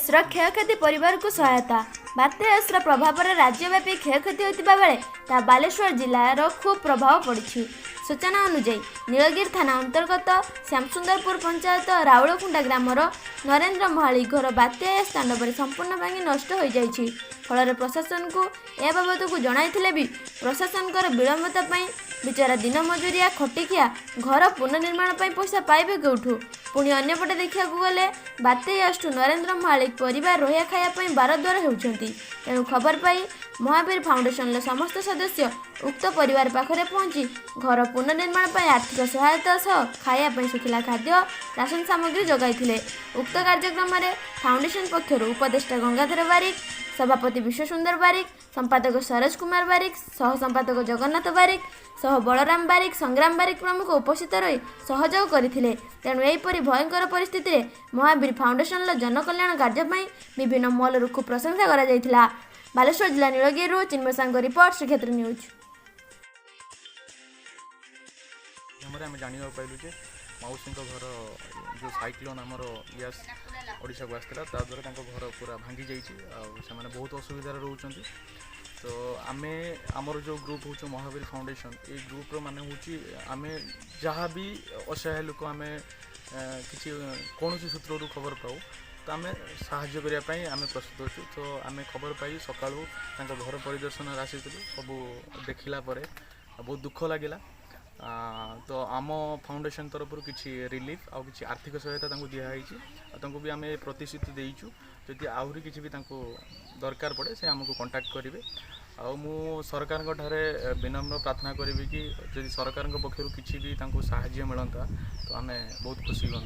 यशर क्षयक्षति परिवार को सहायता। बात्या यशर प्रभाव राज्यव्यापी क्षयक्षति होता बेले ता बालेश्वर जिलार खूब प्रभाव पड़ी। सूचना अनुजाई नीलगिरी थाना अंतर्गत श्यामसुंदरपुर पंचायत राउलकुंडा ग्रामर नरेंद्र महाली घर बात्या तांडव संपूर्ण भांगी नष्ट हो जाइछि। फल प्रशासन को यह बाबद को जणाइथिले भी प्रशासन विलंबता बिचारा दिन मजुरिया खटिकिया घर पुनर्निर्माण पैसा पाइबे कौठू। पुणी अन्यपटे देखा गले बात्या नरेंद्र महालिक परिवार रहा खायापी बारद्वार होती। तेणु खबर पाई महावीर फाउंडेशन समस्त सदस्य उक्त परिवार पाखरे पहुंची घर पुनर्निर्माण आर्थिक सहायता सह खायापी सुखिला खाद्य राशन सामग्री जगाई। उक्त कार्यक्रम में फाउंडेशन पक्षर उपदेष्टा गंगाधर बारिक, सभापति विश्वसुंदर बारिक, संपादक सरोज कुमार बारिक, सह संपादक जगन्नाथ बारिक, सह बलराम बारिक, संग्राम बारिक प्रमुख उपस्थित रही सहयोग करथिले। तेणु एहीपरि भयंकर परिस्थिति में महावीर फाउंडेशन जनकल्याण कार्यपाई विभिन्न मॉल खूब प्रशंसा करा जायथिला। बालेश्वर जिला नीलगिरी चिन्मय सांग रिपोर्ट श्रीक्षेत्र न्यूज। जाना पाइलु जे मौसी घर जो साइक्लोन आमर गैस ओडिशा को आसला द्वारा घर पूरा भांगी जाइए बहुत असुविधा रोच। तो आमे आमर जो ग्रुप हो महावीर फाउंडेशन ये ग्रुप माने आम जहाँ भी असहाय लोक आम कि कौन सूत्र खबर पाऊ तो आम साहाय्य करने आम प्रस्तुत अच्छु। तो आम खबर पाई सका घर परिदर्शन आसी सब देखला बहुत दुख लगिला। तो आम फाउंडेशन तरफ किसी रिलीफ आउ कि आर्थिक सहायता दिखाई भी आम प्रतिश्रुति देचु जदि आहरी किसी भी दरकार पड़े से आमको कांटेक्ट करेंगे। मु सरकार ठारे विनम्र प्रार्थना करी कि जदि सरकार पक्षर किसी भी साहाय्य मिलता तो आम बहुत खुशी हूँ।